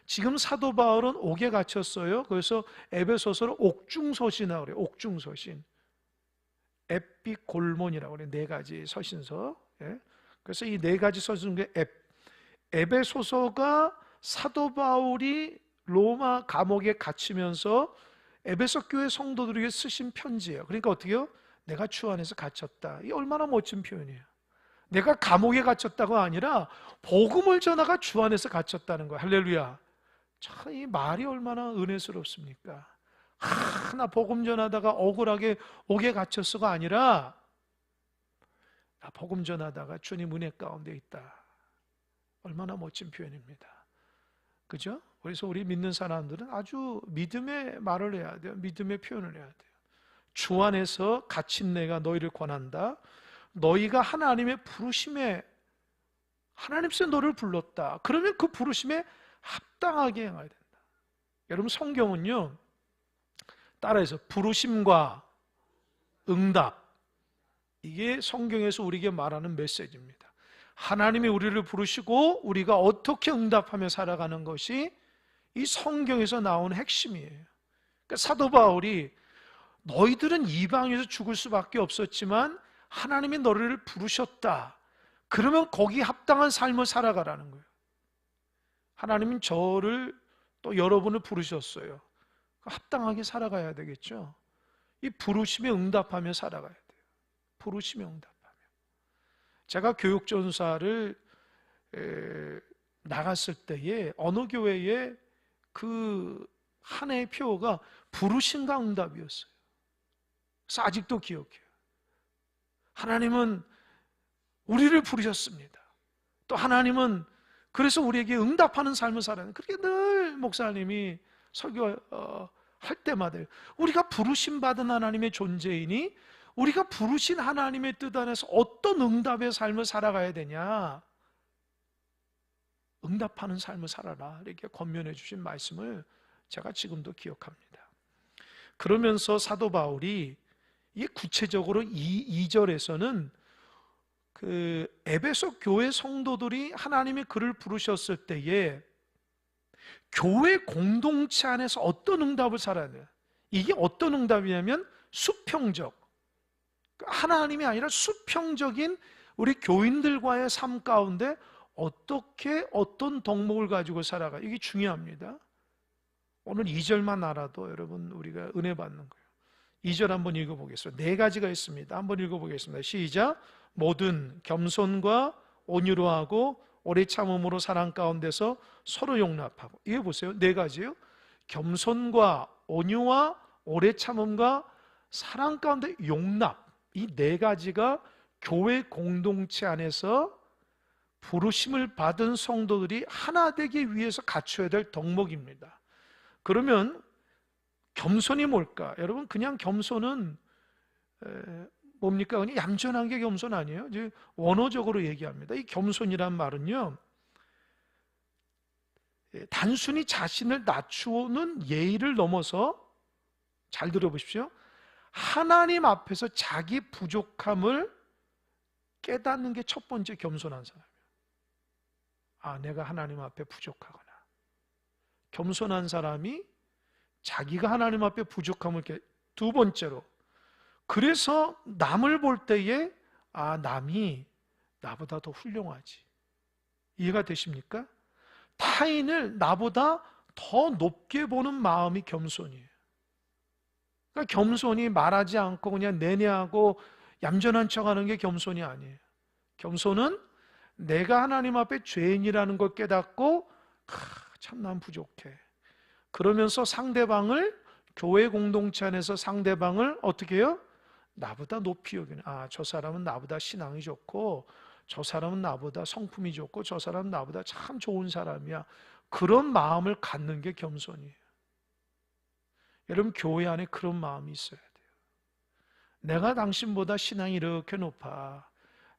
지금 사도 바울은 옥에 갇혔어요. 그래서 에베소서를 옥중서신이라고 그래요. 옥중서신. 에피골몬이라고 그래요. 네 가지 서신서. 예. 그래서 이 네 가지 서신 중에 에베소서가 사도 바울이 로마 감옥에 갇히면서 에베소 교회 성도들에게 쓰신 편지예요. 그러니까 어떻게요? 내가 주 안에서 갇혔다. 이 얼마나 멋진 표현이에요. 내가 감옥에 갇혔다가 아니라 복음을 전하가 주 안에서 갇혔다는 거예요. 할렐루야. 참 이 말이 얼마나 은혜스럽습니까? 나 복음 전하다가 억울하게 옥에 갇혔어가 아니라 나 복음 전하다가 주님 은혜 가운데 있다. 얼마나 멋진 표현입니다. 그죠? 그래서 우리 믿는 사람들은 아주 믿음의 말을 해야 돼요. 믿음의 표현을 해야 돼요. 주 안에서 갇힌 내가 너희를 권한다. 너희가 하나님의 부르심에, 하나님께서 너를 불렀다. 그러면 그 부르심에 합당하게 행해야 된다. 여러분 성경은요, 따라해서 부르심과 응답, 이게 성경에서 우리에게 말하는 메시지입니다. 하나님이 우리를 부르시고 우리가 어떻게 응답하며 살아가는 것이 이 성경에서 나오는 핵심이에요. 그러니까 사도 바울이 너희들은 이방에서 죽을 수밖에 없었지만 하나님이 너를 부르셨다. 그러면 거기에 합당한 삶을 살아가라는 거예요. 하나님은 저를 또 여러분을 부르셨어요. 합당하게 살아가야 되겠죠. 이 부르심에 응답하며 살아가야 돼요. 부르심에 응답하며. 제가 교육전사를 나갔을 때에 어느 교회에 그 한 해의 표어가 부르심과 응답이었어요. 그래서 아직도 기억해요. 하나님은 우리를 부르셨습니다. 또 하나님은 그래서 우리에게 응답하는 삶을 살아야 돼요. 그렇게 늘 목사님이 설교할 때마다 우리가 부르심 받은 하나님의 존재이니 우리가 부르신 하나님의 뜻 안에서 어떤 응답의 삶을 살아가야 되냐, 응답하는 삶을 살아라, 이렇게 권면해 주신 말씀을 제가 지금도 기억합니다. 그러면서 사도 바울이 이 구체적으로 2절에서는 그 에베소 교회 성도들이 하나님이 그를 부르셨을 때에 교회 공동체 안에서 어떤 응답을 살아야 돼요. 이게 어떤 응답이냐면 수평적, 하나님이 아니라 수평적인 우리 교인들과의 삶 가운데 어떻게 어떤 덕목을 가지고 살아가, 이게 중요합니다. 오늘 2절만 알아도 여러분 우리가 은혜 받는 거예요. 2절 한번 읽어보겠습니다. 네 가지가 있습니다. 한번 읽어보겠습니다. 시작. 모든 겸손과 온유로 하고 오래 참음으로 사랑 가운데서 서로 용납하고. 이게 보세요. 네 가지요. 겸손과 온유와 오래 참음과 사랑 가운데 용납. 이 네 가지가 교회 공동체 안에서 부르심을 받은 성도들이 하나 되기 위해서 갖춰야 될 덕목입니다. 그러면 겸손이 뭘까? 여러분 그냥 겸손은 뭡니까? 그냥 얌전한 게 겸손 아니에요? 이제 원어적으로 얘기합니다. 이 겸손이란 말은요, 단순히 자신을 낮추는 예의를 넘어서, 잘 들어보십시오, 하나님 앞에서 자기 부족함을 깨닫는 게 첫 번째 겸손한 사람이에요. 아, 내가 하나님 앞에 부족하구나. 겸손한 사람이 자기가 하나님 앞에 부족함을 깨. 두 번째로, 그래서 남을 볼 때에 아, 남이 나보다 더 훌륭하지. 이해가 되십니까? 타인을 나보다 더 높게 보는 마음이 겸손이에요. 그러니까 겸손이 말하지 않고 그냥 내내하고 얌전한 척하는 게 겸손이 아니에요. 겸손은 내가 하나님 앞에 죄인이라는 걸 깨닫고 참 난 부족해. 그러면서 상대방을, 교회 공동체 안에서 상대방을 어떻게 해요? 나보다 높이 여기는, 아, 저 사람은 나보다 신앙이 좋고 저 사람은 나보다 성품이 좋고 저 사람은 나보다 참 좋은 사람이야. 그런 마음을 갖는 게 겸손이에요. 여러분 교회 안에 그런 마음이 있어야 돼요. 내가 당신보다 신앙이 이렇게 높아,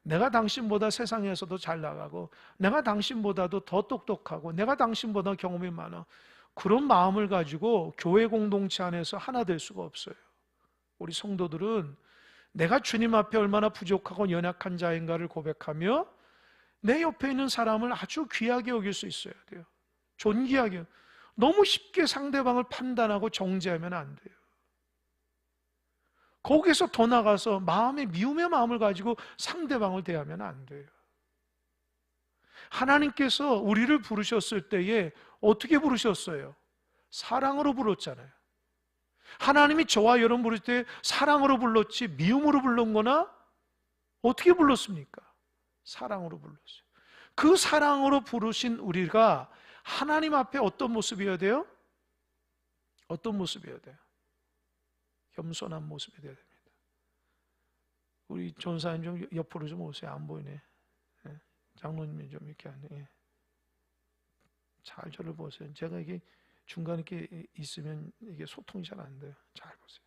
내가 당신보다 세상에서도 잘 나가고 내가 당신보다도 더 똑똑하고 내가 당신보다 경험이 많아, 그런 마음을 가지고 교회 공동체 안에서 하나 될 수가 없어요. 우리 성도들은 내가 주님 앞에 얼마나 부족하고 연약한 자인가를 고백하며 내 옆에 있는 사람을 아주 귀하게 여길 수 있어야 돼요. 존귀하게. 너무 쉽게 상대방을 판단하고 정죄하면 안 돼요. 거기에서 더 나가서 마음의 미움의 마음을 가지고 상대방을 대하면 안 돼요. 하나님께서 우리를 부르셨을 때에 어떻게 부르셨어요? 사랑으로 불렀잖아요. 하나님이 저와 여러분 부를 때 사랑으로 불렀지 미움으로 불른 거나 어떻게 불렀습니까? 사랑으로 불렀어요. 그 사랑으로 부르신 우리가 하나님 앞에 어떤 모습이어야 돼요? 어떤 모습이어야 돼요? 겸손한 모습이 되어야 됩니다. 우리 전사님 좀 옆으로 좀 오세요. 안 보이네. 예. 장로님이 좀 이렇게 하네. 예. 잘 저를 보세요. 제가 이게 중간에 이렇게 있으면 이게 소통이 잘 안 돼요. 잘 보세요.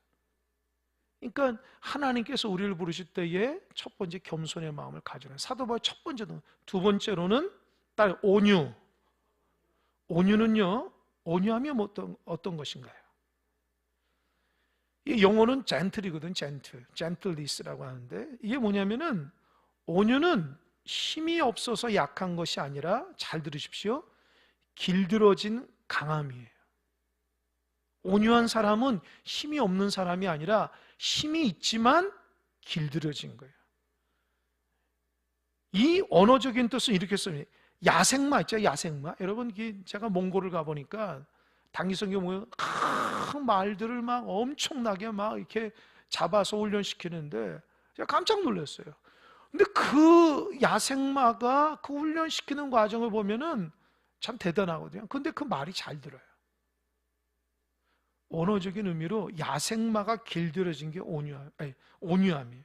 그러니까 하나님께서 우리를 부르실 때에 첫 번째 겸손의 마음을 가져라. 사도 바울 첫 번째는. 두 번째로는 딸 온유. 온유는요, 온유하면 어떤 것인가요? 이 영어는 젠틀이거든, 젠틀. 젠틀리스라고 하는데 이게 뭐냐면은 온유는 힘이 없어서 약한 것이 아니라 잘 들으십시오. 길들어진 강함이에요. 온유한 사람은 힘이 없는 사람이 아니라 힘이 있지만 길들어진 거예요. 이 언어적인 뜻은 이렇게 씁니다. 야생마 있죠, 야생마. 여러분, 제가 몽골을 가보니까 당기성경 보면 큰 말들을 막 엄청나게 막 이렇게 잡아서 훈련시키는데 제가 깜짝 놀랐어요. 근데 그 야생마가 그 훈련시키는 과정을 보면은 참 대단하거든요. 근데 그 말이 잘 들어요. 언어적인 의미로 야생마가 길들여진 게 온유함이에요.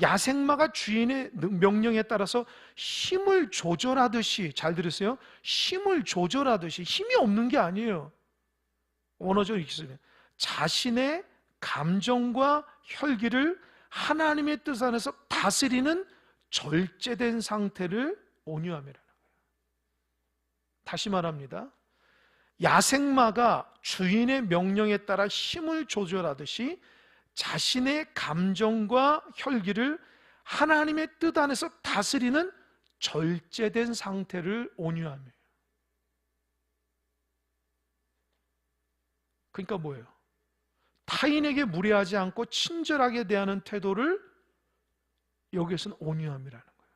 야생마가 주인의 명령에 따라서 힘을 조절하듯이, 잘 들으세요? 힘을 조절하듯이, 힘이 없는 게 아니에요. 언어적으로 있으면 자신의 감정과 혈기를 하나님의 뜻 안에서 다스리는 절제된 상태를 온유함이라는 거예요. 다시 말합니다. 야생마가 주인의 명령에 따라 힘을 조절하듯이 자신의 감정과 혈기를 하나님의 뜻 안에서 다스리는 절제된 상태를 온유함이에요. 그러니까 뭐예요? 타인에게 무례하지 않고 친절하게 대하는 태도를 여기에서는 온유함이라는 거예요.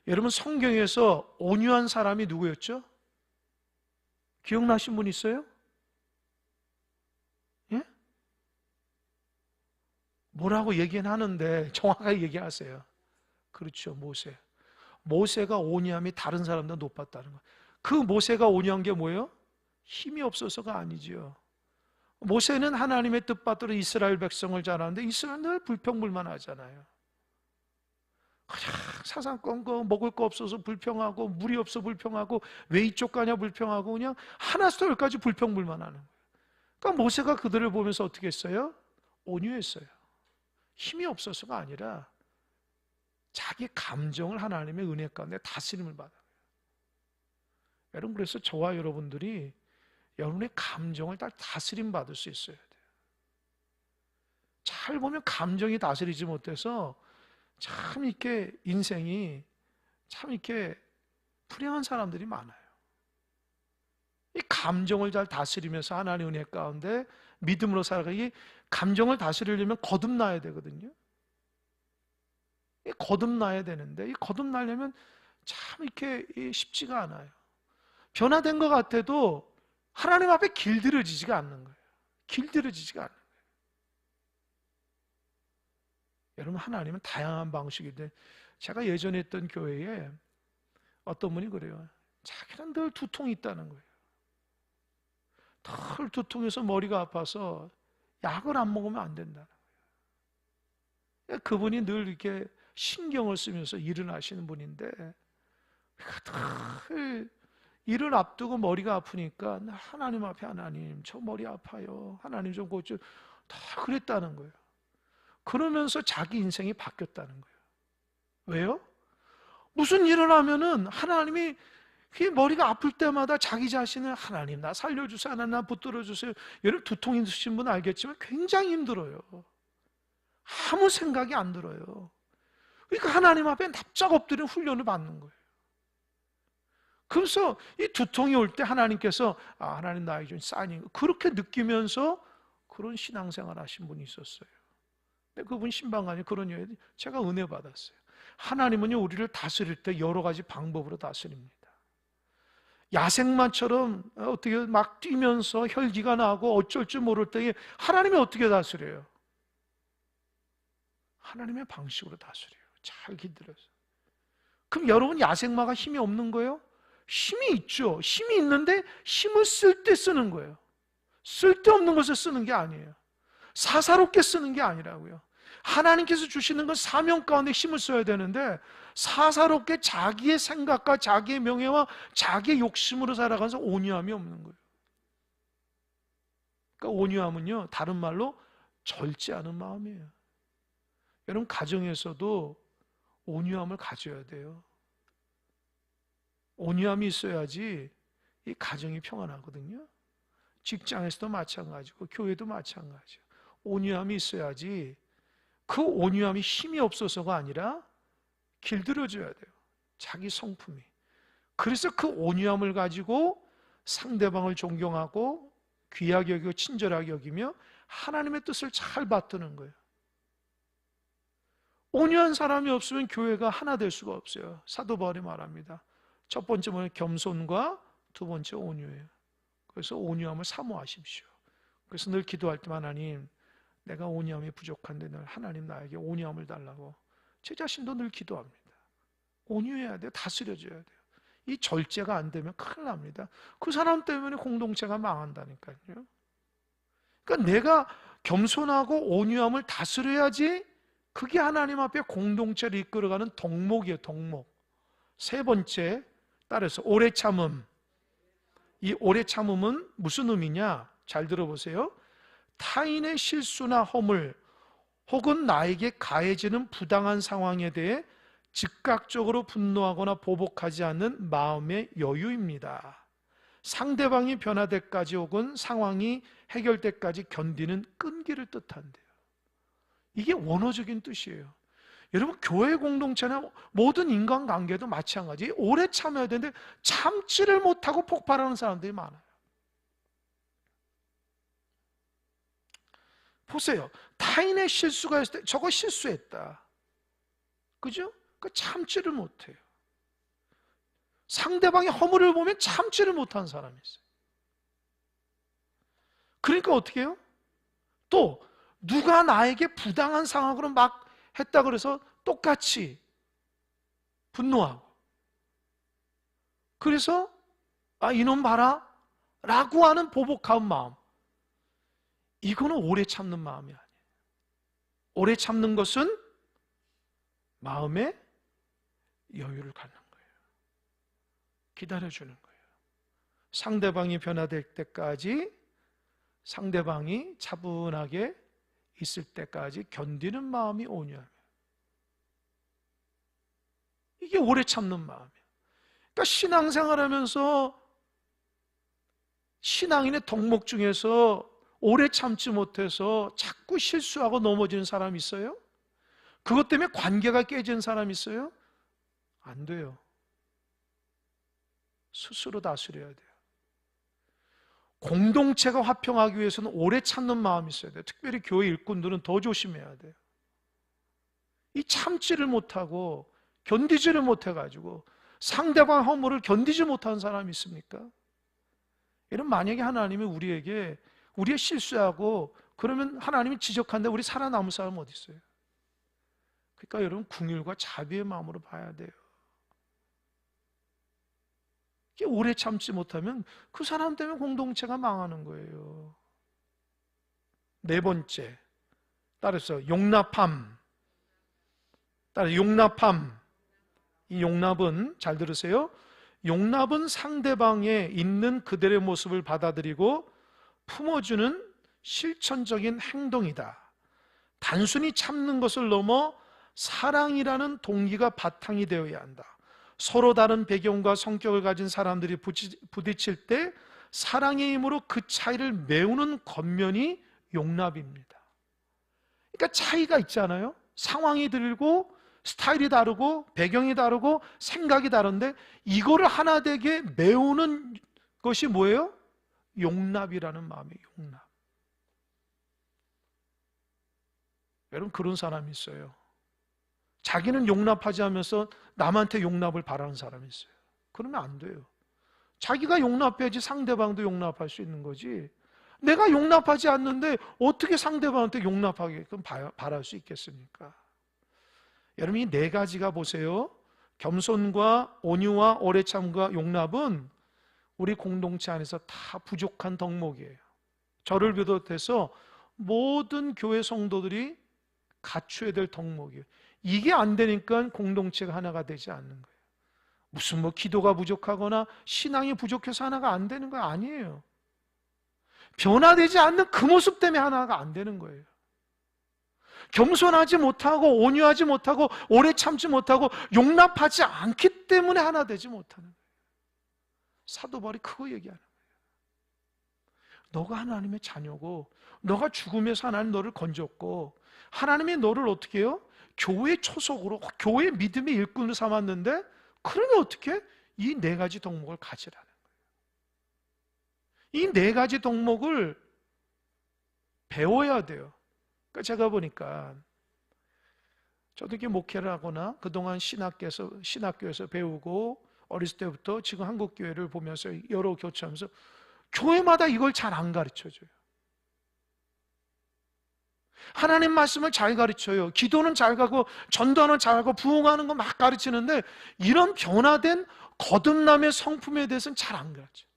여러분, 성경에서 온유한 사람이 누구였죠? 기억나신 분 있어요? 예? 뭐라고 얘기는 하는데 정확하게 얘기하세요. 그렇죠, 모세. 모세가 온유함이 다른 사람보다 높았다는 거예요. 그 모세가 온유한 게 뭐예요? 힘이 없어서가 아니지요. 모세는 하나님의 뜻받들어 이스라엘 백성을 잘하는데 이스라엘은 늘 불평불만하잖아요. 그냥 사상권거 먹을 거 없어서 불평하고 물이 없어 불평하고 왜 이쪽 가냐 불평하고 그냥 하나부터 열까지 불평불만하는 거예요. 그러니까 모세가 그들을 보면서 어떻게 했어요? 온유했어요. 힘이 없어서가 아니라 자기 감정을 하나님의 은혜 가운데 다스림을 받아요. 여러분, 그래서 저와 여러분들이 여러분의 감정을 다 다스림 받을 수 있어야 돼요. 잘 보면 감정이 다스리지 못해서 참 이렇게 인생이 참 이렇게 불행한 사람들이 많아요. 이 감정을 잘 다스리면서 하나님의 은혜 가운데 믿음으로 살아가기, 감정을 다스리려면 거듭나야 되거든요. 이 거듭나야 되는데 이 거듭나려면 참 이렇게 쉽지가 않아요. 변화된 것 같아도 하나님 앞에 길들여지지가 않는 거예요. 길들여지지가 않는 거예요. 여러분, 하나님은 다양한 방식인데 제가 예전에 있던 교회에 어떤 분이 그래요. 자기는 늘 두통이 있다는 거예요. 늘 두통해서 머리가 아파서 약을 안 먹으면 안 된다는 거예요. 그분이 늘 이렇게 신경을 쓰면서 일을 하시는 분인데 늘 일을 앞두고 머리가 아프니까 하나님 앞에, 하나님 저 머리 아파요, 하나님 좀 고쳐, 다 그랬다는 거예요. 그러면서 자기 인생이 바뀌었다는 거예요. 왜요? 무슨 일을 하면은 하나님이 머리가 아플 때마다 자기 자신을 하나님 나 살려주세요, 하나님 나 붙들어 주세요. 여러분, 두통 있으신 분 알겠지만 굉장히 힘들어요. 아무 생각이 안 들어요. 그러니까 하나님 앞에 납작 엎드리는 훈련을 받는 거예요. 그래서 이 두통이 올 때 하나님께서 하나님 나에게 준 사인인 그렇게 느끼면서 그런 신앙생활 하신 분이 있었어요. 근데 그분 신방관이 그런 얘기 제가 은혜 받았어요. 하나님은요 우리를 다스릴 때 여러 가지 방법으로 다스립니다. 야생마처럼 어떻게 막 뛰면서 혈기가 나고 어쩔 줄 모를 때에 하나님이 어떻게 다스려요? 하나님의 방식으로 다스려요. 잘 기다려서. 그럼 여러분 야생마가 힘이 없는 거예요? 힘이 있죠. 힘이 있는데 힘을 쓸 때 쓰는 거예요. 쓸데없는 것을 쓰는 게 아니에요. 사사롭게 쓰는 게 아니라고요. 하나님께서 주시는 건 사명 가운데 힘을 써야 되는데 사사롭게 자기의 생각과 자기의 명예와 자기의 욕심으로 살아가서 온유함이 없는 거예요. 그러니까 온유함은요 다른 말로 절제 않은 마음이에요. 여러분 가정에서도 온유함을 가져야 돼요. 온유함이 있어야지 이 가정이 평안하거든요. 직장에서도 마찬가지고 교회도 마찬가지예요. 온유함이 있어야지 그 온유함이 힘이 없어서가 아니라 길들여져야 돼요. 자기 성품이. 그래서 그 온유함을 가지고 상대방을 존경하고 귀하게 여기고 친절하게 여기며 하나님의 뜻을 잘 받드는 거예요. 온유한 사람이 없으면 교회가 하나 될 수가 없어요. 사도 바울이 말합니다. 첫 번째 뭐예요? 겸손과 두 번째 온유예요. 그래서 온유함을 사모하십시오. 그래서 늘 기도할 때만 하나님 내가 온유함이 부족한데 늘 하나님 나에게 온유함을 달라고 제 자신도 늘 기도합니다. 온유해야 돼요. 다스려져야 돼요. 이 절제가 안 되면 큰일 납니다. 그 사람 때문에 공동체가 망한다니까요. 그러니까 내가 겸손하고 온유함을 다스려야지 그게 하나님 앞에 공동체를 이끌어가는 덕목이에요. 덕목. 세 번째 따라서 오래 참음. 이 오래 참음은 무슨 의미냐? 잘 들어보세요. 타인의 실수나 허물 혹은 나에게 가해지는 부당한 상황에 대해 즉각적으로 분노하거나 보복하지 않는 마음의 여유입니다. 상대방이 변화될 때까지 혹은 상황이 해결될 때까지 견디는 끈기를 뜻한대요. 이게 원어적인 뜻이에요. 여러분 교회 공동체나 모든 인간관계도 마찬가지. 오래 참아야 되는데 참지를 못하고 폭발하는 사람들이 많아요. 보세요. 타인의 실수가 있을 때 저거 실수했다. 그죠? 그 참지를 못해요. 상대방의 허물을 보면 참지를 못하는 사람이 있어요. 그러니까 어떻게 해요? 또 누가 나에게 부당한 상황으로 막 했다 그래서 똑같이 분노하고 그래서 이놈 봐라 라고 하는 보복한 마음, 이거는 오래 참는 마음이 아니에요. 오래 참는 것은 마음의 여유를 갖는 거예요. 기다려주는 거예요. 상대방이 변화될 때까지 상대방이 차분하게 있을 때까지 견디는 마음이 온유함이에요. 이게 오래 참는 마음이에요. 그러니까 신앙생활하면서 신앙인의 덕목 중에서 오래 참지 못해서 자꾸 실수하고 넘어지는 사람이 있어요? 그것 때문에 관계가 깨진 사람이 있어요? 안 돼요. 스스로 다스려야 돼요. 공동체가 화평하기 위해서는 오래 참는 마음이 있어야 돼요. 특별히 교회 일꾼들은 더 조심해야 돼요. 이 참지를 못하고 견디지를 못해가지고 상대방 허물을 견디지 못하는 사람이 있습니까? 이런 만약에 하나님이 우리에게 우리의 실수하고 그러면 하나님이 지적한데 우리 살아남을 사람은 어디 있어요? 그러니까 여러분 긍휼과 자비의 마음으로 봐야 돼요. 이게 오래 참지 못하면 그 사람 때문에 공동체가 망하는 거예요. 네 번째, 따라서 용납함. 따라서 용납함. 이 용납은 잘 들으세요. 용납은 상대방에 있는 그들의 모습을 받아들이고 품어주는 실천적인 행동이다. 단순히 참는 것을 넘어 사랑이라는 동기가 바탕이 되어야 한다. 서로 다른 배경과 성격을 가진 사람들이 부딪힐 때 사랑의 힘으로 그 차이를 메우는 겉면이 용납입니다. 그러니까 차이가 있잖아요. 상황이 들고 스타일이 다르고 배경이 다르고 생각이 다른데 이거를 하나 되게 메우는 것이 뭐예요? 용납이라는 마음이에요. 용납. 여러분, 그런 사람이 있어요. 자기는 용납하지 않으면서 남한테 용납을 바라는 사람이 있어요. 그러면 안 돼요. 자기가 용납해야지 상대방도 용납할 수 있는 거지. 내가 용납하지 않는데 어떻게 상대방한테 용납하게끔 바랄 수 있겠습니까? 여러분, 이 네 가지가 보세요. 겸손과 온유와 오래 참과 용납은 우리 공동체 안에서 다 부족한 덕목이에요. 저를 비롯해서 모든 교회 성도들이 갖춰야 될 덕목이에요. 이게 안 되니까 공동체가 하나가 되지 않는 거예요. 무슨 기도가 부족하거나 신앙이 부족해서 하나가 안 되는 거 아니에요. 변화되지 않는 그 모습 때문에 하나가 안 되는 거예요. 겸손하지 못하고 온유하지 못하고 오래 참지 못하고 용납하지 않기 때문에 하나 되지 못하는 거예요. 사도 바울이 그거 얘기하는 거예요. 너가 하나님의 자녀고 너가 죽음에서 하나님 너를 건졌고 하나님이 너를 어떻게 해요? 교회 초석으로 교회 믿음의 일꾼으로 삼았는데 그러면 어떻게? 이 네 가지 덕목을 가지라는 거예요. 이 네 가지 덕목을 배워야 돼요. 그러니까 제가 보니까 저도 이렇게 목회를 하거나 그동안 신학교에서 배우고 어렸을 때부터 지금 한국교회를 보면서 여러 교체하면서 교회마다 이걸 잘 안 가르쳐줘요. 하나님 말씀을 잘 가르쳐요. 기도는 잘 가고 전도는 잘 가고 부흥하는 거 막 가르치는데 이런 변화된 거듭남의 성품에 대해서는 잘 안 가르쳐요.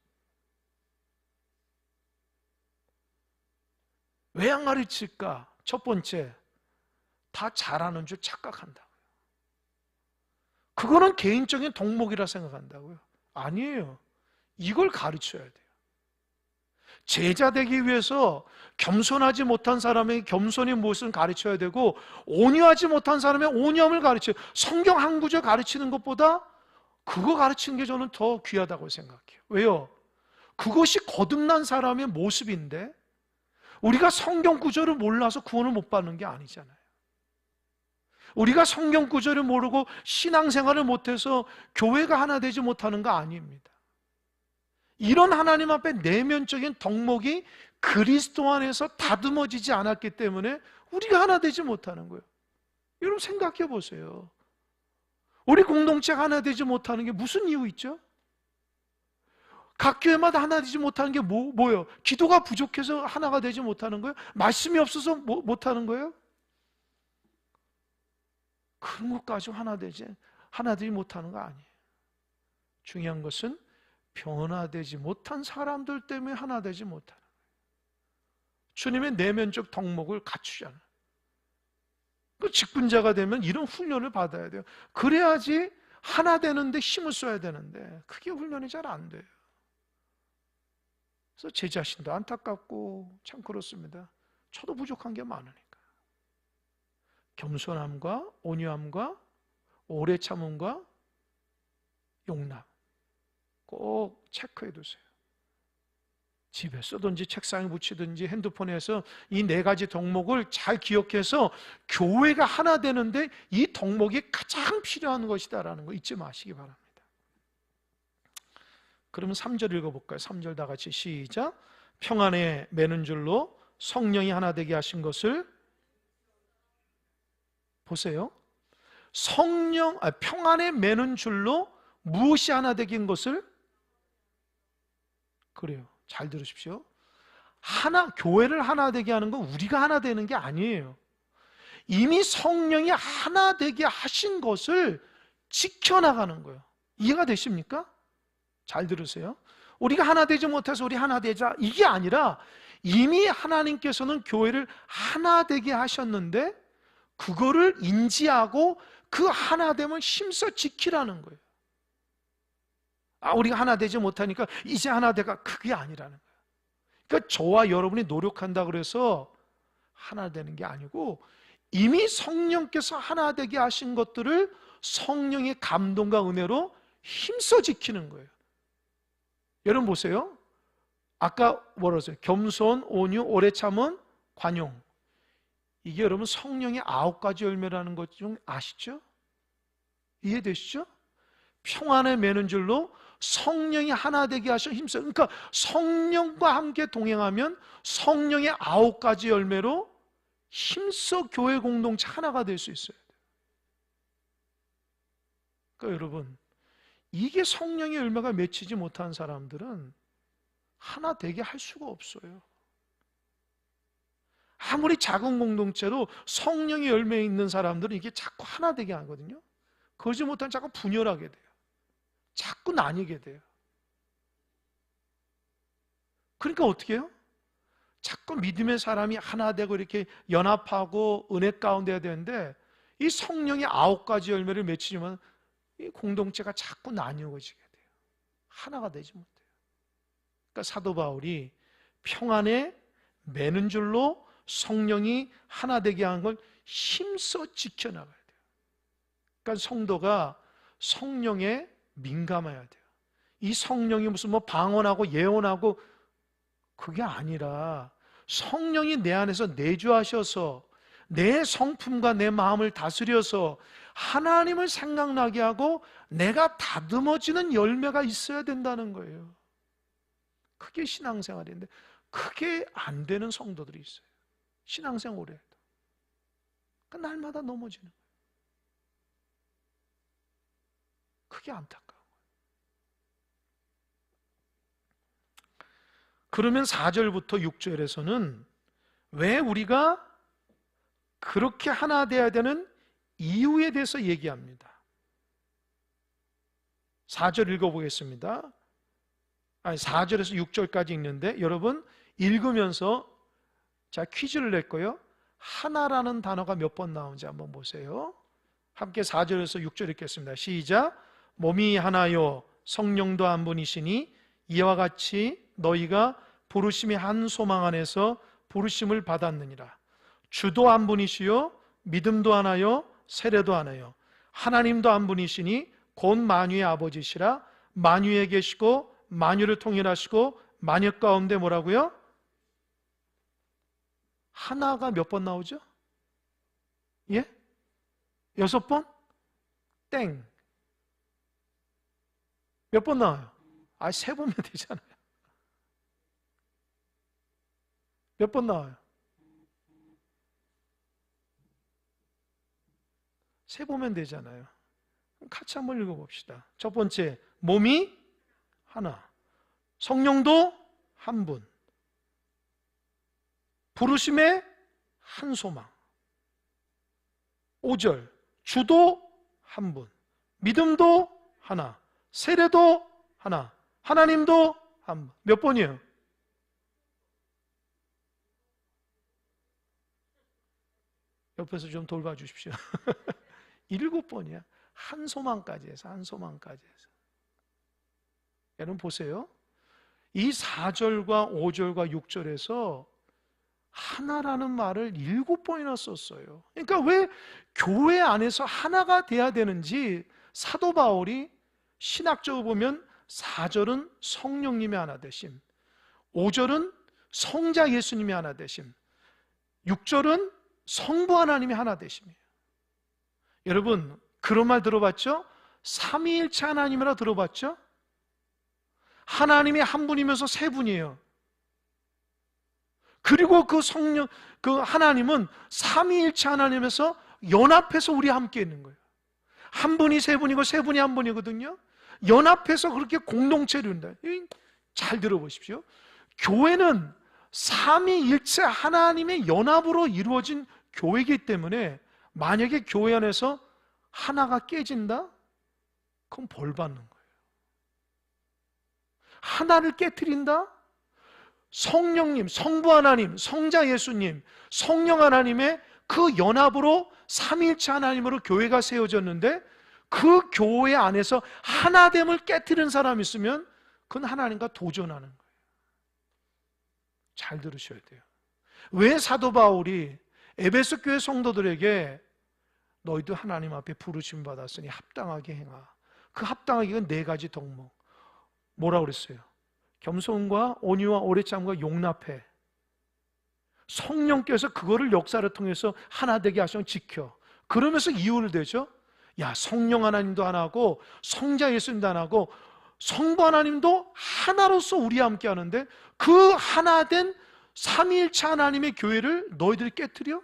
왜 안 가르칠까? 첫 번째, 다 잘하는 줄 착각한다고요. 그거는 개인적인 덕목이라 생각한다고요. 아니에요. 이걸 가르쳐야 돼요. 제자 되기 위해서 겸손하지 못한 사람에게 겸손이 무엇을 가르쳐야 되고 온유하지 못한 사람의 온유함을 가르쳐요. 성경 한 구절 가르치는 것보다 그거 가르치는 게 저는 더 귀하다고 생각해요. 왜요? 그것이 거듭난 사람의 모습인데 우리가 성경 구절을 몰라서 구원을 못 받는 게 아니잖아요. 우리가 성경 구절을 모르고 신앙생활을 못해서 교회가 하나 되지 못하는 거 아닙니다. 이런 하나님 앞에 내면적인 덕목이 그리스도 안에서 다듬어지지 않았기 때문에 우리가 하나 되지 못하는 거예요. 여러분 생각해 보세요. 우리 공동체가 하나 되지 못하는 게 무슨 이유 있죠? 각 교회마다 하나 되지 못하는 게 뭐예요? 기도가 부족해서 하나가 되지 못하는 거예요? 말씀이 없어서 못하는 거예요? 그런 것까지 하나 되지 못하는 거 아니에요. 중요한 것은 변화되지 못한 사람들 때문에 하나 되지 못하는 거예요. 주님의 내면적 덕목을 갖추잖아요. 그 직분자가 되면 이런 훈련을 받아야 돼요. 그래야지 하나 되는데 힘을 써야 되는데 그게 훈련이 잘 안 돼요. 그래서 제 자신도 안타깝고 참 그렇습니다. 저도 부족한 게 많으니까. 겸손함과 온유함과 오래 참음과 용납 꼭 체크해 두세요. 집에 쓰든지 책상에 붙이든지 핸드폰에서 이 네 가지 덕목을 잘 기억해서 교회가 하나 되는데 이 덕목이 가장 필요한 것이다라는 거 잊지 마시기 바랍니다. 그러면 3절 읽어볼까요? 3절 다 같이 시작. 평안에 매는 줄로 성령이 하나 되게 하신 것을 보세요. 평안에 매는 줄로 무엇이 하나 되긴 것을 그래요. 잘 들으십시오. 교회를 하나 되게 하는 건 우리가 하나 되는 게 아니에요. 이미 성령이 하나 되게 하신 것을 지켜나가는 거예요. 이해가 되십니까? 잘 들으세요. 우리가 하나 되지 못해서 우리 하나 되자 이게 아니라 이미 하나님께서는 교회를 하나 되게 하셨는데 그거를 인지하고 그 하나됨을 힘써 지키라는 거예요. 우리가 하나 되지 못하니까 이제 하나 돼가 그게 아니라는 거예요. 그러니까 저와 여러분이 노력한다 그래서 하나 되는 게 아니고 이미 성령께서 하나 되게 하신 것들을 성령의 감동과 은혜로 힘써 지키는 거예요. 여러분 보세요. 아까 뭐라고 했어요? 겸손, 온유, 오래 참은, 관용. 이게 여러분 성령의 9가지 열매라는 것 중 아시죠? 이해되시죠? 평안에 매는 줄로 성령이 하나 되게 하셔 힘써. 그러니까 성령과 함께 동행하면 성령의 9가지 열매로 힘써 교회 공동체 하나가 될 수 있어요. 그러니까 여러분, 이게 성령의 열매가 맺히지 못한 사람들은 하나 되게 할 수가 없어요. 아무리 작은 공동체로 성령의 열매 있는 사람들은 이게 자꾸 하나 되게 하거든요. 그러지 못하면 자꾸 분열하게 돼요. 자꾸 나뉘게 돼요. 그러니까 어떻게 해요? 자꾸 믿음의 사람이 하나 되고 이렇게 연합하고 은혜 가운데 해야 되는데, 이 성령의 9가지 열매를 맺히지만 이 공동체가 자꾸 나뉘어지게 돼요. 하나가 되지 못해요. 그러니까 사도 바울이 평안에 매는 줄로 성령이 하나 되게 하는 걸 힘써 지켜나가야 돼요. 그러니까 성도가 성령에 민감해야 돼요. 이 성령이 무슨 뭐 방언하고 예언하고 그게 아니라 성령이 내 안에서 내주하셔서 내 성품과 내 마음을 다스려서 하나님을 생각나게 하고 내가 다듬어지는 열매가 있어야 된다는 거예요. 그게 신앙생활인데 그게 안 되는 성도들이 있어요. 신앙생활 오래 해도. 그러니까 날마다 넘어지는 거예요. 그게 안타까워. 그러면 4절부터 6절에서는 왜 우리가 그렇게 하나 돼야 되는 이유에 대해서 얘기합니다. 4절 읽어보겠습니다. 4절에서 6절까지 읽는데 여러분 읽으면서 자 퀴즈를 냈고요. 하나라는 단어가 몇 번 나오는지 한번 보세요. 함께 4절에서 6절 읽겠습니다. 시작. 몸이 하나요 성령도 한 분이시니 이와 같이 너희가 부르심의 한 소망 안에서 부르심을 받았느니라. 주도 한 분이시요 믿음도 하나요 세례도 하나요 하나님도 한 분이시니 곧 만유의 아버지시라. 만유에 계시고 만유를 통일하시고 만유 가운데 뭐라고요? 하나가 몇 번 나오죠? 예? 6번? 땡. 몇 번 나와요? 세 보면 되잖아요. 몇 번 나와요? 세 보면 되잖아요. 같이 한번 읽어봅시다. 첫 번째, 몸이 하나, 성령도 한 분, 부르심의 한 소망. 5절, 주도 한 분, 믿음도 하나, 세례도 하나, 하나님도 한 분. 몇 번이에요? 옆에서 좀 돌봐주십시오. 7번이야. 한 소망까지 해서, 한 소망까지 해서. 여러분 보세요. 이 4절과 5절과 6절에서 하나라는 말을 7번이나 썼어요. 그러니까 왜 교회 안에서 하나가 돼야 되는지 사도 바울이 신학적으로 보면 4절은 성령님의 하나 되심, 5절은 성자 예수님의 하나 되심, 6절은 성부 하나님의 하나 되심이에요. 여러분 그런 말 들어봤죠? 삼위일체 하나님이라 들어봤죠? 하나님이 한 분이면서 세 분이에요. 그리고 그 성령, 그 하나님은 삼위일체 하나님에서 연합해서 우리 함께 있는 거예요. 한 분이 세 분이고 세 분이 한 분이거든요. 연합해서 그렇게 공동체를 이룬다. 잘 들어보십시오. 교회는 삼위일체 하나님의 연합으로 이루어진 교회이기 때문에 만약에 교회 안에서 하나가 깨진다? 그럼 벌 받는 거예요. 하나를 깨트린다? 성령님, 성부 하나님, 성자 예수님, 성령 하나님의 그 연합으로 삼위일체 하나님으로 교회가 세워졌는데 그 교회 안에서 하나됨을 깨트리는 사람이 있으면 그건 하나님과 도전하는 거예요. 잘 들으셔야 돼요. 왜 사도 바울이 에베소 교회 성도들에게 너희도 하나님 앞에 부르심 받았으니 합당하게 행하. 그 합당하기가 4가지 덕목. 뭐라고 그랬어요? 겸손과 온유와 오래 참과 용납해. 성령께서 그거를 역사를 통해서 하나 되게 하시면 지켜. 그러면서 이유를 대죠. 야, 성령 하나님도 하나고 성자 예수님도 하나고 성부 하나님도 하나로서 우리와 함께 하는데 그 하나 된 삼위일체 하나님의 교회를 너희들이 깨트려?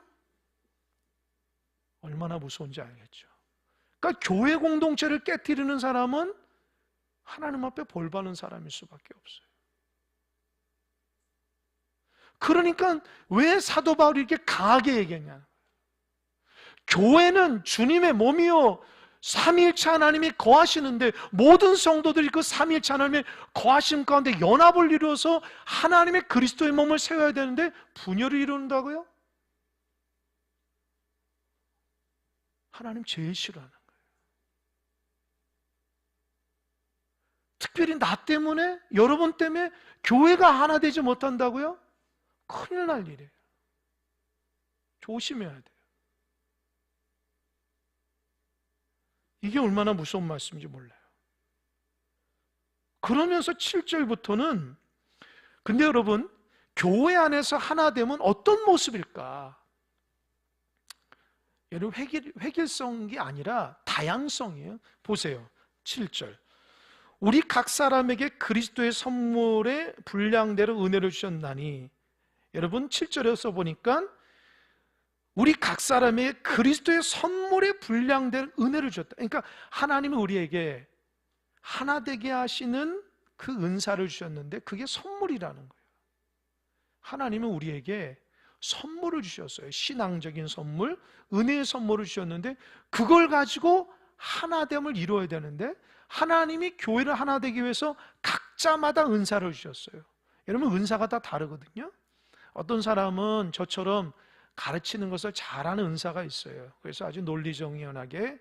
얼마나 무서운지 알겠죠. 그러니까 교회 공동체를 깨트리는 사람은 하나님 앞에 벌 받는 사람일 수밖에 없어요. 그러니까 왜 사도 바울이 이렇게 강하게 얘기했냐? 교회는 주님의 몸이요 삼위일체 하나님이 거하시는데 모든 성도들이 그 삼위일체 하나님의 거하심 가운데 연합을 이루어서 하나님의 그리스도의 몸을 세워야 되는데 분열을 이룬다고요? 하나님 제일 싫어하는 거예요. 특별히 나 때문에, 여러분 때문에 교회가 하나 되지 못한다고요? 큰일 날 일이에요. 조심해야 돼요. 이게 얼마나 무서운 말씀인지 몰라요. 그러면서 7절부터는 근데 여러분 교회 안에서 하나 되면 어떤 모습일까? 여러분 획일성이 아니라 다양성이에요. 보세요. 7절 우리 각 사람에게 그리스도의 선물의 분량대로 은혜를 주셨나니 여러분 7절에 써보니까 우리 각 사람에게 그리스도의 선물의 분량대로 은혜를 주셨다. 그러니까 하나님은 우리에게 하나 되게 하시는 그 은사를 주셨는데 그게 선물이라는 거예요. 하나님은 우리에게 선물을 주셨어요. 신앙적인 선물, 은혜의 선물을 주셨는데 그걸 가지고 하나됨을 이루어야 되는데 하나님이 교회를 하나 되기 위해서 각자마다 은사를 주셨어요. 여러분 은사가 다 다르거든요. 어떤 사람은 저처럼 가르치는 것을 잘하는 은사가 있어요. 그래서 아주 논리정연하게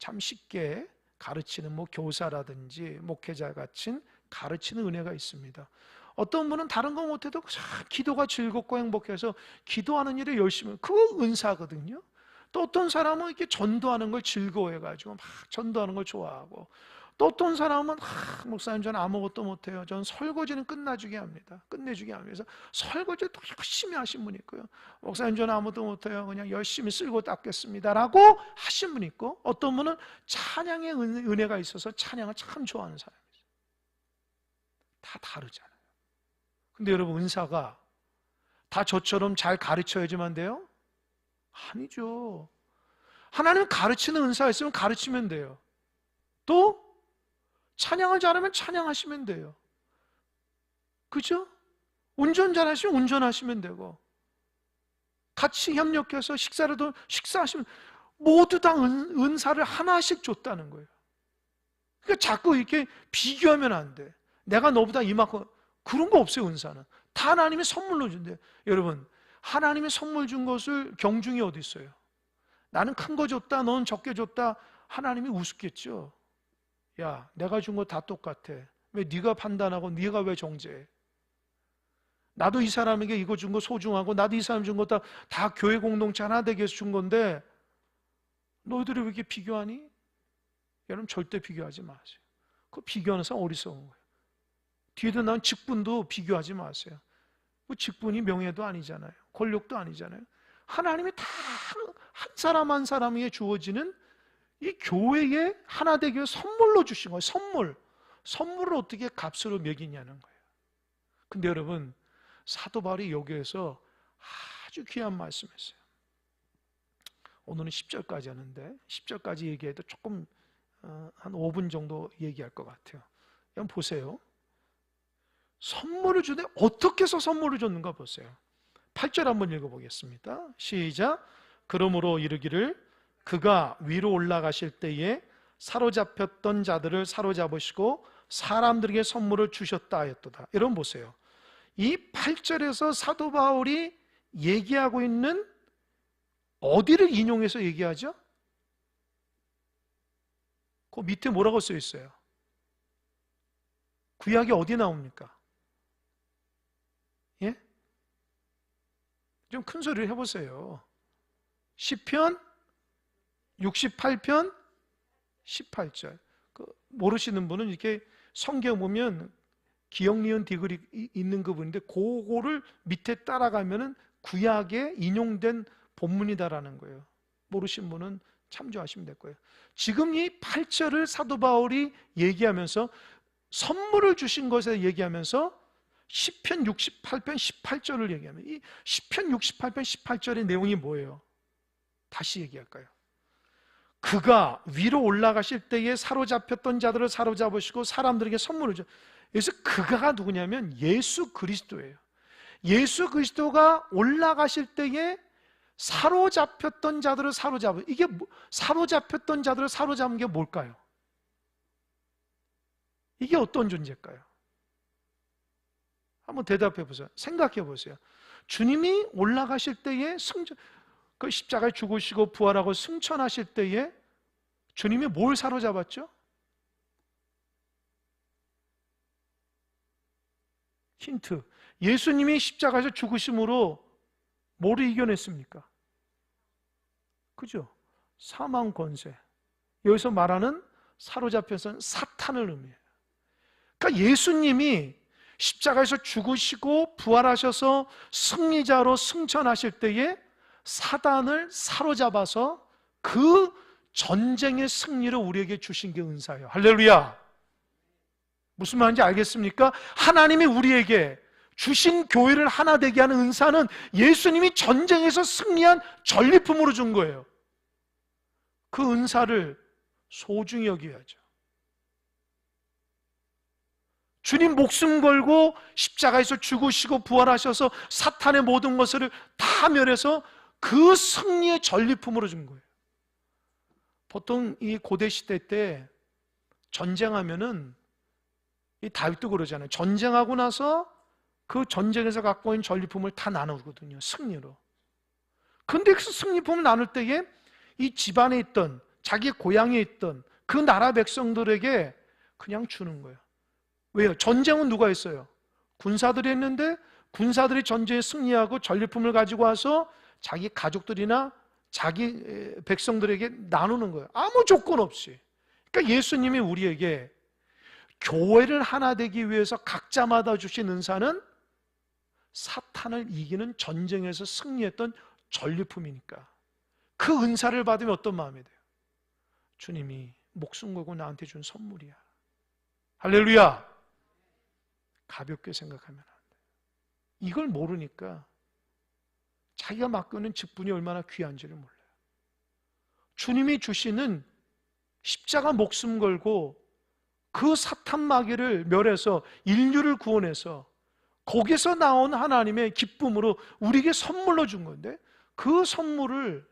참 쉽게 가르치는 교사라든지 목회자 같은 가르치는 은혜가 있습니다. 어떤 분은 다른 거 못해도 기도가 즐겁고 행복해서 기도하는 일에 열심히, 그거 은사거든요. 또 어떤 사람은 이렇게 전도하는 걸 즐거워해가지고 막 전도하는 걸 좋아하고, 또 어떤 사람은 목사님 저는 아무것도 못해요. 저는 설거지는 끝내주게 합니다. 그래서 설거지를 또 열심히 하신 분이 있고요. 목사님 저는 아무것도 못해요. 그냥 열심히 쓸고 닦겠습니다 라고 하신 분이 있고, 어떤 분은 찬양의 은혜가 있어서 찬양을 참 좋아하는 사람이 있어요. 다 다르잖아요. 근데 여러분 은사가 다 저처럼 잘 가르쳐야지만 돼요? 아니죠. 하나님은 가르치는 은사가 있으면 가르치면 돼요. 또 찬양을 잘하면 찬양하시면 돼요. 그죠? 운전 잘하시면 운전하시면 되고, 같이 협력해서 식사라도 식사하시면, 모두 다 은사를 하나씩 줬다는 거예요. 그러니까 자꾸 이렇게 비교하면 안 돼. 내가 너보다 이만큼, 그런 거 없어요. 은사는 다 하나님이 선물로 준대요. 여러분 하나님이 선물 준 것을 경중이 어디 있어요? 나는 큰 거 줬다, 넌 적게 줬다. 하나님이 우습겠죠. 야, 내가 준 거 다 똑같아. 왜 네가 판단하고 네가 왜 정죄해? 나도 이 사람에게 이거 준 거 소중하고, 나도 이 사람 준 거 다 교회 공동체 하나 되게 해서 준 건데 너희들이 왜 이렇게 비교하니? 여러분 절대 비교하지 마세요. 그 비교하는 사람 어리석은 거예요. 뒤에도 나온 직분도 비교하지 마세요. 그 직분이 명예도 아니잖아요. 권력도 아니잖아요. 하나님이 다 한 사람 한 사람에게 주어지는 이 교회에 하나 되기 위해 선물로 주신 거예요. 선물을 어떻게 값으로 매기냐는 거예요. 근데 여러분 사도 바울이 여기에서 아주 귀한 말씀했어요. 오늘은 10절까지 하는데 10절까지 얘기해도 조금 한 5분 정도 얘기할 것 같아요. 한번 보세요. 선물을 주는데 어떻게 해서 선물을 줬는가 보세요. 8절 한번 읽어보겠습니다. 시작. 그러므로 이르기를 그가 위로 올라가실 때에 사로잡혔던 자들을 사로잡으시고 사람들에게 선물을 주셨다 하였도다. 여러분 보세요. 이 8절에서 사도 바울이 얘기하고 있는 어디를 인용해서 얘기하죠? 그 밑에 뭐라고 써 있어요? 구약이 어디 나옵니까? 예? 좀 큰 소리를 해보세요. 시편 68편 18절. 모르시는 분은 이렇게 성경 보면 기역, 니은, 디귿이 있는 그분인데 그거를 밑에 따라가면은 구약에 인용된 본문이다라는 거예요. 모르신 분은 참조하시면 될 거예요. 지금 이 8절을 사도 바울이 얘기하면서 선물을 주신 것에 얘기하면서 시편 68편 18절을 얘기하면 이 시편 68편 18절의 내용이 뭐예요? 다시 얘기할까요? 그가 위로 올라가실 때에 사로잡혔던 자들을 사로잡으시고 사람들에게 선물을 줘. 그래서 그가가 누구냐면 예수 그리스도예요. 예수 그리스도가 올라가실 때에 사로잡혔던 자들을 사로잡은, 이게 사로잡혔던 자들을 사로잡은 게 뭘까요? 이게 어떤 존재일까요? 한번 대답해 보세요. 생각해 보세요. 주님이 올라가실 때에 그 십자가에 죽으시고 부활하고 승천하실 때에 주님이 뭘 사로잡았죠? 힌트. 예수님이 십자가에서 죽으심으로 뭐를 이겨냈습니까? 그죠? 사망 권세. 여기서 말하는 사로잡혀서는 사탄을 의미해요. 그러니까 예수님이 십자가에서 죽으시고 부활하셔서 승리자로 승천하실 때에 사단을 사로잡아서 그 전쟁의 승리를 우리에게 주신 게 은사예요. 할렐루야. 무슨 말인지 알겠습니까? 하나님이 우리에게 주신 교회를 하나 되게 하는 은사는 예수님이 전쟁에서 승리한 전리품으로 준 거예요. 그 은사를 소중히 여겨야죠. 주님 목숨 걸고 십자가에서 죽으시고 부활하셔서 사탄의 모든 것을 다 멸해서 그 승리의 전리품으로 준 거예요. 보통 이 고대 시대 때 전쟁하면은 이 다윗도 그러잖아요. 전쟁하고 나서 그 전쟁에서 갖고 있는 전리품을 다 나누거든요. 승리로. 근데 그 승리품을 나눌 때에 이 집안에 있던, 자기 고향에 있던 그 나라 백성들에게 그냥 주는 거예요. 왜요? 전쟁은 누가 했어요? 군사들이 했는데 군사들이 전쟁에 승리하고 전리품을 가지고 와서 자기 가족들이나 자기 백성들에게 나누는 거예요. 아무 조건 없이. 그러니까 예수님이 우리에게 교회를 하나 되기 위해서 각자마다 주신 은사는 사탄을 이기는 전쟁에서 승리했던 전리품이니까 그 은사를 받으면 어떤 마음이 돼요? 주님이 목숨 걸고 나한테 준 선물이야. 할렐루야. 가볍게 생각하면 안 돼요. 이걸 모르니까 자기가 맡고 있는 직분이 얼마나 귀한지를 몰라요. 주님이 주시는 십자가 목숨 걸고 그 사탄 마귀를 멸해서 인류를 구원해서 거기서 나온 하나님의 기쁨으로 우리에게 선물로 준 건데 그 선물을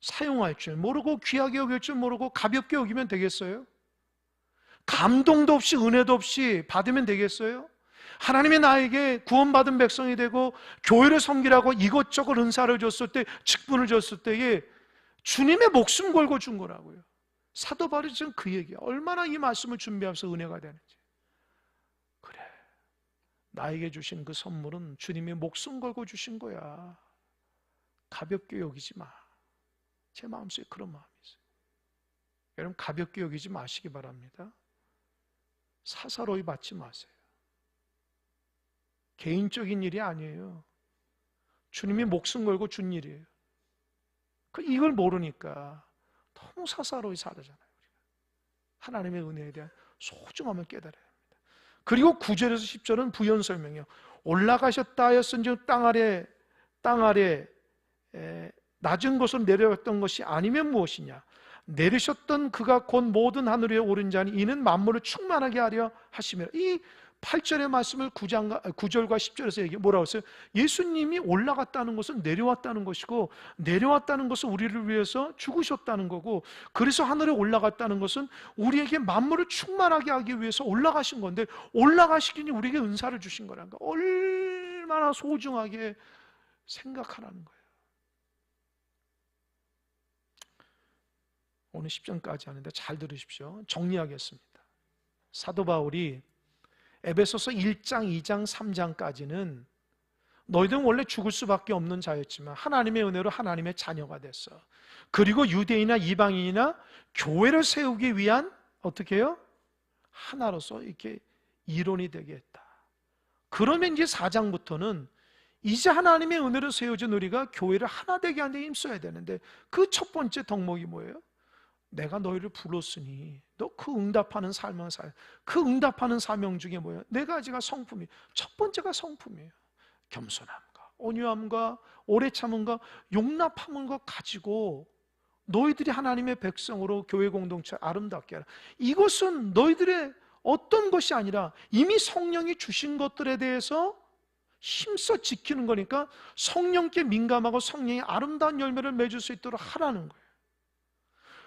사용할 줄 모르고 귀하게 여길 줄 모르고 가볍게 여기면 되겠어요? 감동도 없이 은혜도 없이 받으면 되겠어요? 하나님이 나에게 구원받은 백성이 되고 교회를 섬기라고 이것저것 은사를 줬을 때, 직분을 줬을 때에 주님의 목숨 걸고 준 거라고요. 사도 바울이 지금 그 얘기야. 얼마나 이 말씀을 준비하면서 은혜가 되는지. 그래, 나에게 주신 그 선물은 주님의 목숨 걸고 주신 거야. 가볍게 여기지 마. 제 마음속에 그런 마음이 있어요. 여러분, 가볍게 여기지 마시기 바랍니다. 사사로이 받지 마세요. 개인적인 일이 아니에요. 주님이 목숨 걸고 준 일이에요. 이걸 모르니까 너무 사사로이 살아잖아요. 하나님의 은혜에 대한 소중함을 깨달아야 합니다. 그리고 9절에서 10절은 부연 설명이에요. 올라가셨다 하였은즉 땅 아래 낮은 곳으로 내려왔던 것이 아니면 무엇이냐? 내리셨던 그가 곧 모든 하늘 위에 오른 자니 이는 만물을 충만하게 하려 하심이라. 이 8절의 말씀을 9절과 10절에서 얘기해 뭐라고 했어요? 예수님이 올라갔다는 것은 내려왔다는 것이고, 내려왔다는 것은 우리를 위해서 죽으셨다는 거고, 그래서 하늘에 올라갔다는 것은 우리에게 만물을 충만하게 하기 위해서 올라가신 건데, 올라가시기니 우리에게 은사를 주신 거라는 거. 얼마나 소중하게 생각하라는 거예요. 오늘 10절까지 하는데 잘 들으십시오. 정리하겠습니다. 사도 바울이 에베소서 1장, 2장, 3장까지는 너희들은 원래 죽을 수밖에 없는 자였지만 하나님의 은혜로 하나님의 자녀가 됐어. 그리고 유대인이나 이방인이나 교회를 세우기 위한 어떻게 해요? 하나로서 이렇게 이론이 되게 했다. 그러면 이제 4장부터는 이제 하나님의 은혜로 세워진 우리가 교회를 하나 되게 하는 데 힘써야 되는데, 그 첫 번째 덕목이 뭐예요? 내가 너희를 불렀으니 너 그 응답하는 삶을 살. 그 응답하는 사명 중에 뭐예요? 네 가지가 성품이. 첫 번째가 성품이에요. 겸손함과 온유함과 오래 참음과 용납함을 가지고 너희들이 하나님의 백성으로 교회 공동체 아름답게 하라. 이것은 너희들의 어떤 것이 아니라 이미 성령이 주신 것들에 대해서 힘써 지키는 거니까, 성령께 민감하고 성령이 아름다운 열매를 맺을 수 있도록 하라는 거예요.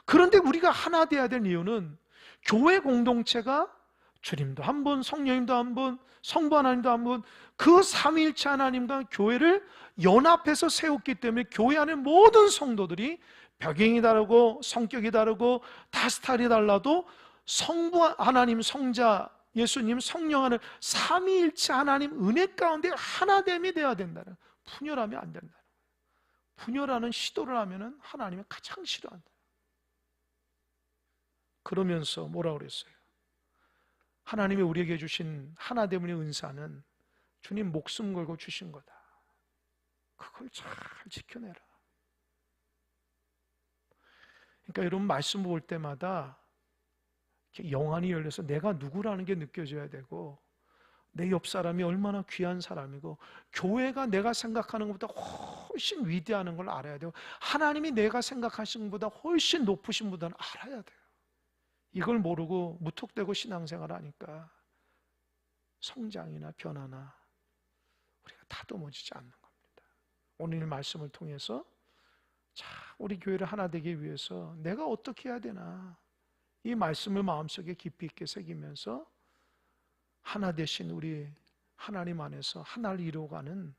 그런데 우리가 하나 되어야 될 이유는, 교회 공동체가 주님도 한 분, 성령님도 한 분, 성부 하나님도 한 분, 그 삼위일체 하나님과 교회를 연합해서 세웠기 때문에 교회 안에 모든 성도들이 배경이 다르고 성격이 다르고 다 스타일이 달라도 성부 하나님, 성자 예수님, 성령 하나님 삼위일체 하나님 은혜 가운데 하나됨이 되어야 된다는, 분열하면 안 된다는 거예요. 분열하는 시도를 하면 하나님이 가장 싫어한다. 그러면서 뭐라고 그랬어요? 하나님이 우리에게 주신 하나됨의 은사는 주님 목숨 걸고 주신 거다. 그걸 잘 지켜내라. 그러니까 여러분, 말씀 볼 때마다 영안이 열려서 내가 누구라는 게 느껴져야 되고, 내 옆 사람이 얼마나 귀한 사람이고, 교회가 내가 생각하는 것보다 훨씬 위대한 걸 알아야 되고, 하나님이 내가 생각하신 것보다 훨씬 높으신 분들은 알아야 돼요. 이걸 모르고 무턱대고 신앙생활 하니까 성장이나 변화나 우리가 다듬어지지 않는 겁니다. 오늘 말씀을 통해서 자, 우리 교회를 하나 되기 위해서 내가 어떻게 해야 되나, 이 말씀을 마음속에 깊이 있게 새기면서 하나 되신 우리 하나님 안에서 하나를 이루어가는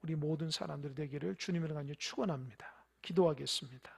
우리 모든 사람들 되기를 주님을 간절히 축원합니다. 기도하겠습니다.